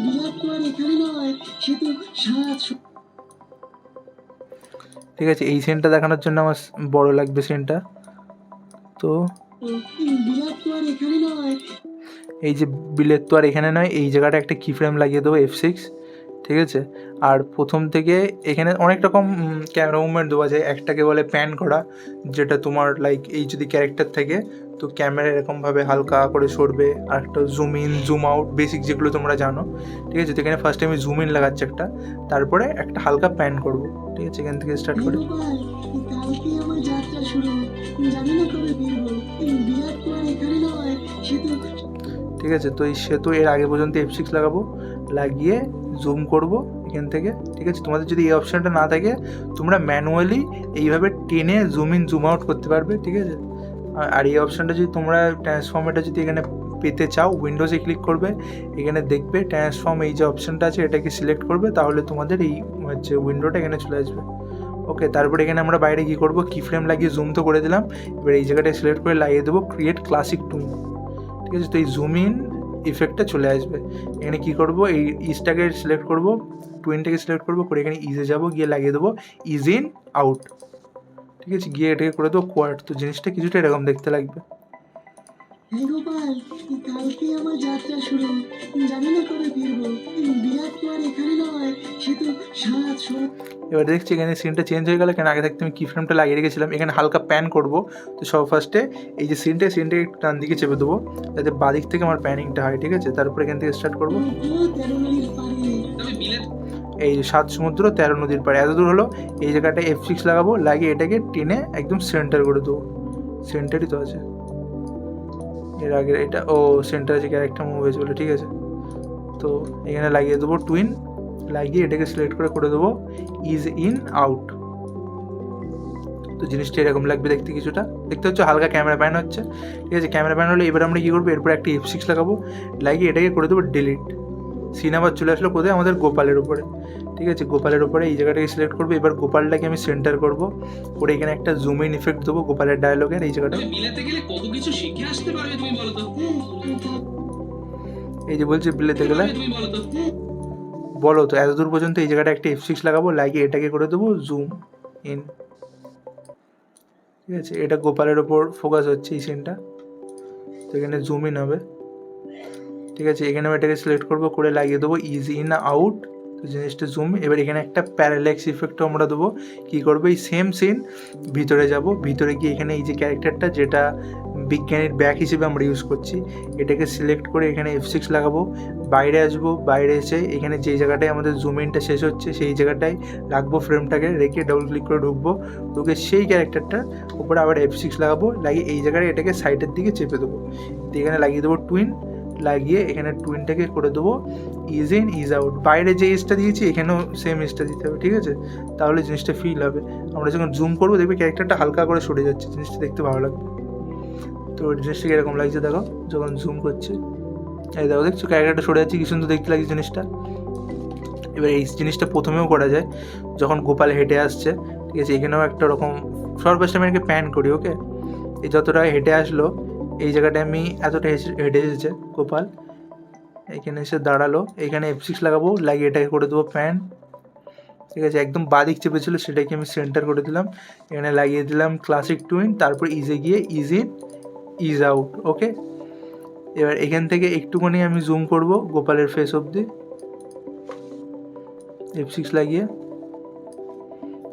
বিরাট কুয়ার এখানে নয়, সেতু 7 ঠিক আছে, এই সিনটা দেখানোর জন্য আমার বড় লাগবে সিনটা। তো বিরাট কুয়ার এখানে নয়, এই যে বিলের তো আর এখানে নয়, এই জায়গাটা একটা কি ফ্রেম লাগিয়ে দেবো F6। ঠিক আছে, আর প্রথম থেকে এখানে অনেক রকম ক্যামেরা মুভমেন্ট দেওয়া যায়। একটাকে বলে প্যান করা, যেটা তোমার লাইক এই যদি ক্যারেক্টার থাকে তো ক্যামেরা এরকমভাবে হালকা করে সরবে। আর একটা zoom in zoom out, basic যেগুলো তোমরা জানো। ঠিক আছে, তো এখানে ফার্স্টে আমি জুম ইন লাগাচ্ছি একটা, তারপরে একটা হালকা প্যান করব। ঠিক আছে, এখান থেকে স্টার্ট করি। গোপাল, কালকে আমার যাত্রা শুরু, জানি না কবে ফিরবো। বিরাট কুয়ার এখানে নয়, সেতু ঠিক আছে, তো এই সেতু এর আগে পর্যন্ত F6 লাগাবো, লাগিয়ে জুম করব এখান থেকে। ঠিক আছে, তোমাদের যদি এই অপশানটা না থাকে তোমরা ম্যানুয়ালি এইভাবে টেনে জুম ইন জুম আউট করতে পারবে। ঠিক আছে, আর এই অপশানটা যদি তোমরা ট্রান্সফর্মেটা যদি এখানে পেতে চাও, উইন্ডোজে ক্লিক করবে, এখানে দেখবে ট্রান্সফর্ম এই যে অপশানটা আছে এটাকে সিলেক্ট করবে, তাহলে তোমাদের এই হচ্ছে উইন্ডোটা এখানে চলে আসবে। ওকে, তারপরে এখানে আমরা বাইরে কী করবো, কি ফ্রেম লাগিয়ে জুম তো করে দিলাম। এবার এই জায়গাটায় সিলেক্ট করে লাগিয়ে দেবো ক্রিয়েট ক্লাসিক টুন। ঠিক আছে, তো এই জুম ইন ইফেক্টটা চলে আসবে। এখানে কী করবো, এই ইজটাকে সিলেক্ট করবো, টুইনটাকে সিলেক্ট করবো, করে এখানে ইজে যাবো, গিয়ে লাগিয়ে দেবো ইজ ইন আউট। ঠিক আছে, গিয়ে এটাকে করে দেবো কোয়ার্ট। তো জিনিসটা কিছুটা এরকম দেখতে লাগবে। গোপাল, কালকে আমার যাত্রা শুরু, জানি না কবে ফিরবো। বিরাট কুয়ার এখানে নয়, সেতু 7 সমুদ্র এবার দেখছি এখানে সিনটা চেঞ্জ হয়ে গেল, কেন আগে থাকতে আমি কি ফ্রেমটা লাগিয়ে রেখেছিলাম। এখানে হালকা প্যান করব। তো সব ফার্স্টে এই যে সিনটাকে একটু ডান দিকে চেপে দেবো, যাতে বাদিক থেকে আমার প্যানিংটা হয়। ঠিক আছে, তারপর এখান থেকে স্টার্ট করবো। 13 নদীর পারে। এই 7 সমুদ্র 13 নদীর পাড়ে এত দূর হলো। এই জায়গাটায় F6 লাগাবো, লাগিয়ে এটাকে টেনে একদম সেন্টার করে দেবো। সেন্টারই তো আছে এর আগে, এটা ও সেন্টার আছে, ক্যারেক্টার মুভ হয়েছে বলে। ঠিক আছে, তো এখানে লাগিয়ে দেবো টুইন, লাগিয়ে এটাকে সিলেক্ট করে দেবো ইজ ইন আউট। তো জিনিসটা এরকম লাগবে দেখতে, কিছুটা দেখতে হচ্ছে হালকা ক্যামেরা প্যান হচ্ছে। ঠিক আছে, ক্যামেরা প্যান হলে এবার আমরা কী করবো, এরপর একটা F6 লাগাবো, লাগিয়ে এটাকে করে দেবো ডিলিট। সিন আবার চলে আসলো কোথায়, আমাদের গোপালের উপরে। ঠিক আছে, গোপালের উপরে এই জায়গাটাকে সিলেক্ট করবো। এবার গোপালটাকে আমি সেন্টার করবো, করে এখানে একটা জুম ইন ইফেক্ট দেবো গোপালের ডায়লগের এই জায়গাটা। এই যে বলছে বিলেতে গেলে বলো তো, এত দূর পর্যন্ত এই জায়গাটা একটা F6 লাগাবো, লাগিয়ে এটাকে করে দেবো জুম ইন। ঠিক আছে, এটা গোপালের ওপর ফোকাস হচ্ছে এই সিনটা, তো এখানে জুম ইন হবে। ঠিক আছে, এখানে আমি এটাকে সিলেক্ট করবো, করে লাগিয়ে দেবো ইজ ইন আউট। তো জিনিসটা জুম। এবার এখানে একটা প্যারাল্যাক্স ইফেক্টও আমরা দেবো। কী করবো, এই সেম সিন ভিতরে যাব, ভিতরে গিয়ে এখানে এই যে ক্যারেক্টারটা যেটা বিজ্ঞানীর ব্যাগ হিসেবে আমরা ইউজ করছি, এটাকে সিলেক্ট করে এখানে F6 লাগাবো, বাইরে আসবো, বাইরে এসে এখানে যেই জায়গাটায় আমাদের জুম ইনটা শেষ হচ্ছে সেই জায়গাটায় রাখবো ফ্রেমটাকে, রেখে ডবল ক্লিক করে ঢুকে সেই ক্যারেক্টারটার উপরে আবার F6 লাগাবো, লাগিয়ে এই জায়গায় এটাকে সাইডের দিকে চেপে দেবো, এখানে লাগিয়ে দেবো টুইন, লাগিয়ে এখানে টুইনটাকে করে দেবো ইজ ইন ইজ আউট। বাইরে যে ইজটা দিয়েছি এখানেও সেম ইজটা দিতে হবে। ঠিক আছে, তাহলে জিনিসটা ফিল হবে। আমরা যখন জুম করবো দেখবে ক্যারেক্টারটা হালকা করে সরে যাচ্ছে, জিনিসটা দেখতে ভালো লাগবে। তো জিনিসটা এরকম লাগছে দেখো, যখন জুম করছে এই দেখো, দেখছো ক্যারেক্টারটা সরে যাচ্ছে, কি সুন্দর দেখতে লাগছে জিনিসটা। এবার এই জিনিসটা প্রথমেও করা যায় যখন গোপাল হেঁটে আসছে। ঠিক আছে, এখানেও একটা রকম সর্বশেষ আমি এটাকে প্যান করি। ওকে, এই যতটা হেঁটে আসলো এই জায়গাটায় আমি এতটা হেঁটে এসেছে গোপাল, এখানে এসে দাঁড়ালো, এখানে F6 লাগাবো, লাগিয়ে এটাকে করে দেবো প্যান। ঠিক আছে, একদম বাদিক চেপেছিলো সেটাকে আমি সেন্টার করে দিলাম, এখানে লাগিয়ে দিলাম ক্লাসিক টুইন, তারপর ইজে গিয়ে ইজ ইন ইজ আউট। ওকে, এবার এখান থেকে একটুখানি আমি জুম করব গোপালের ফেস অবধি F6 লাগিয়ে।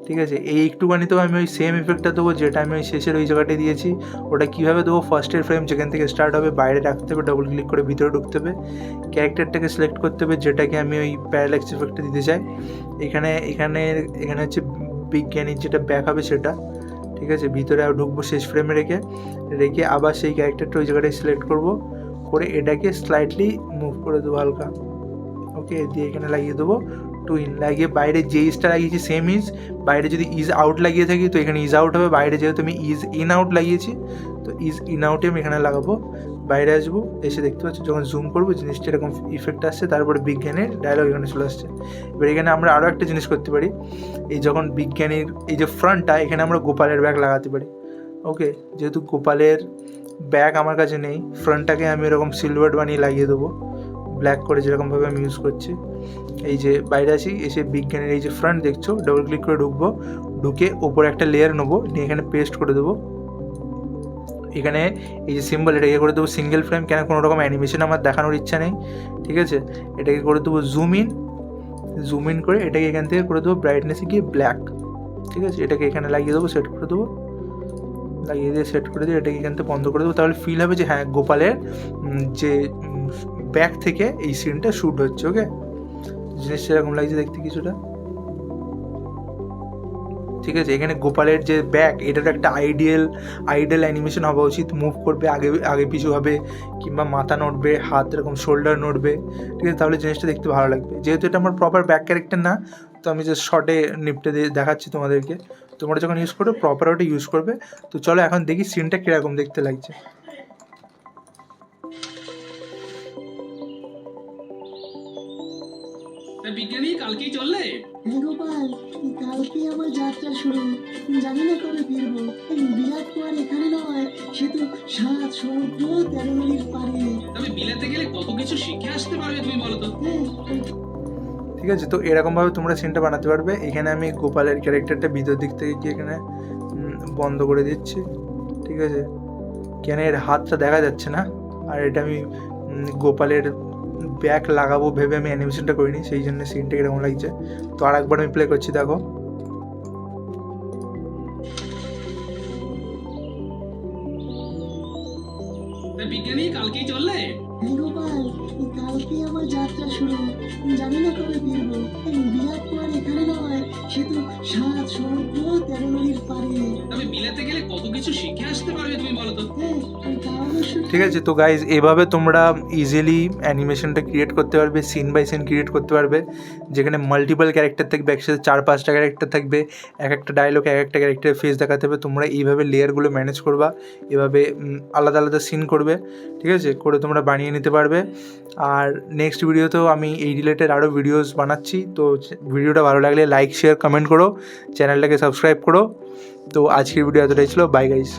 ঠিক আছে, এই একটুখানিতেও আমি ওই সেম ইফেক্টটা দেবো যেটা আমি ওই শেষের ওই জায়গাটায় দিয়েছি। ওটা কীভাবে দেবো, ফার্স্টের ফ্রেম যেখান থেকে স্টার্ট হবে বাইরে রাখতে হবে, ডবল ক্লিক করে ভিতরে ঢুকতে হবে, ক্যারেক্টারটাকে সিলেক্ট করতে হবে যেটাকে আমি ওই প্যারাল্যাক্স ইফেক্টটা দিতে চাই। এখানে এখানে এখানে হচ্ছে বিজ্ঞানীর যেটা ব্যাক হবে সেটা। ঠিক আছে, ভিতরে আর ঢুকবো শেষ ফ্রেমে রেখে আবার সেই ক্যারেক্টারটা ওই জায়গাটায় সিলেক্ট করবো, করে এটাকে স্লাইটলি মুভ করে দেবো হালকা। ওকে, দিয়ে এখানে লাগিয়ে দেবো টুইন, লাগিয়ে বাইরে যে ইজটা লাগিয়েছি সেম ইজ, বাইরে যদি ইজ আউট লাগিয়ে থাকি তো এখানে ইজ আউট হবে, বাইরে যেহেতু আমি ইজ ইন আউট লাগিয়েছি তো ইজ ইন আউটে আমি এখানে লাগাবো। বাইরে আসবো, এসে দেখতে পাচ্ছি যখন জুম করবো জিনিসটা এরকম ইফেক্ট আসছে, তারপরে বিজ্ঞানের ডায়লগ এখানে চলে আসছে। এবার এখানে আমরা আরও একটা জিনিস করতে পারি, এই যখন বিজ্ঞানীর এই যে ফ্রন্টটা এখানে আমরা গোপালের ব্যাগ লাগাতে পারি। ওকে, যেহেতু গোপালের ব্যাগ আমার কাছে নেই, ফ্রন্টটাকে আমি এরকম সিলভার বানিয়ে লাগিয়ে দেবো, ব্ল্যাক করে যেরকমভাবে আমি ইউজ করছি। এই যে বাইরে আসি, এসে বিজ্ঞানের এই যে ফ্রন্ট দেখছো, ডবল ক্লিক করে ঢুকবো, ঢুকে ওপরে একটা লেয়ার নেবো, নিয়ে এখানে পেস্ট করে দেবো। এখানে এই যে সিম্বল এটাকে করে দেবো সিঙ্গেল ফ্রেম, কেন কোনো রকম অ্যানিমেশন আমার দেখানোর ইচ্ছা নেই। ঠিক আছে, এটাকে করে দেবো জুম ইন করে এটাকে এখান থেকে করে দেবো ব্রাইটনেসে গিয়ে ব্ল্যাক। ঠিক আছে, এটাকে এখানে লাগিয়ে দেবো, সেট করে দেবো, লাগিয়ে দিয়ে সেট করে দিয়ে এটাকে এখান থেকে বন্ধ করে দেবো। তাহলে ফিল হবে যে হ্যাঁ গোপালের যে ব্যাক থেকে এই সিনটা শ্যুট হচ্ছে। ওকে, জিনিসটা এরকম লাগছে দেখতে কিছুটা। ঠিক আছে, এখানে গোপালের যে ব্যাক এটার একটা আইডিয়াল অ্যানিমেশন হওয়া উচিত, মুভ করবে, আগে পিছু হবে, কিংবা মাথা নড়বে, হাত এরকম শোল্ডার নড়বে। ঠিক আছে, তাহলে জিনিসটা দেখতে ভালো লাগবে। যেহেতু এটা আমার প্রপার ব্যাক ক্যারেক্টার না, তো আমি যে শর্টে নিপটে দিয়ে দেখাচ্ছি তোমাদেরকে, তোমরা যখন ইউজ করবে প্রপার ওটা ইউজ করবে। তো চলো এখন দেখি সিনটা কীরকম দেখতে লাগছে। বিজ্ঞানী কালকেই চললে? হ্যাঁ গোপাল, কালকে আমার যাত্রা শুরু, জানি না কবে ফিরবো। বিরাট তো আর এখানে নয়, সে তো 7 সমুদ্র 13 নদীর পারে। তবে বিলাতে গেলে কত কিছু শিখে আসতে পারবে তুমি বলো তো। ঠিক আছে, তো এরকমভাবে তোমরা সিনটা বানাতে পারবে। এখানে আমি গোপালের ক্যারেক্টারটা ভিতর দিক থেকে গিয়ে এখানে বন্ধ করে দিচ্ছি। ঠিক আছে, কেন এর হাতটা দেখা যাচ্ছে না, আর এটা আমি গোপালের ব্যাক লাগাবো ভেবে আমি অ্যানিমেশনটা করিনি, সেই জন্য সিনটা এরকম লাগছে। তো আর একবার আমি প্লে করছি, দেখো। বিজ্ঞানী কালকেই চললে? হ্যাঁ গোপাল, কালকে আমার যাত্রা শুরু, জানি না কবে ফিরবো। বিরাট তো আর এখানে নয়, সে তো 7 সমুদ্র 13 নদীর পারে। তবে বিলাতে গেলে কত কিছু শিখে আসতে পারবে তুমি বলো তো। তা অবশ্য ঠিক আছে, তো গাইজ এভাবে তোমরা ইজিলি অ্যানিমেশনটা ক্রিয়েট করতে পারবে, সিন বাই সিন ক্রিয়েট করতে পারবে, যেখানে মাল্টিপল ক্যারেক্টার থাকবে, একসাথে 4-5টা ক্যারেক্টার থাকবে, এক একটা ডায়লগ এক একটা ক্যারেক্টারের ফেস দেখাতে হবে। তোমরা এইভাবে লেয়ারগুলো ম্যানেজ করবা, এভাবে আলাদা আলাদা সিন করবে। ঠিক আছে, করে তোমরা বানিয়ে নিতে পারবে। আর নেক্সট ভিডিওতেও আমি এই রিলেটেড আরও ভিডিওস বানাচ্ছি। তো ভিডিওটা ভালো লাগলে লাইক শেয়ার কমেন্ট করো, চ্যানেলটাকে সাবস্ক্রাইব করো। তো আজকের ভিডিও এতটাই ছিল, বাই গাইজ।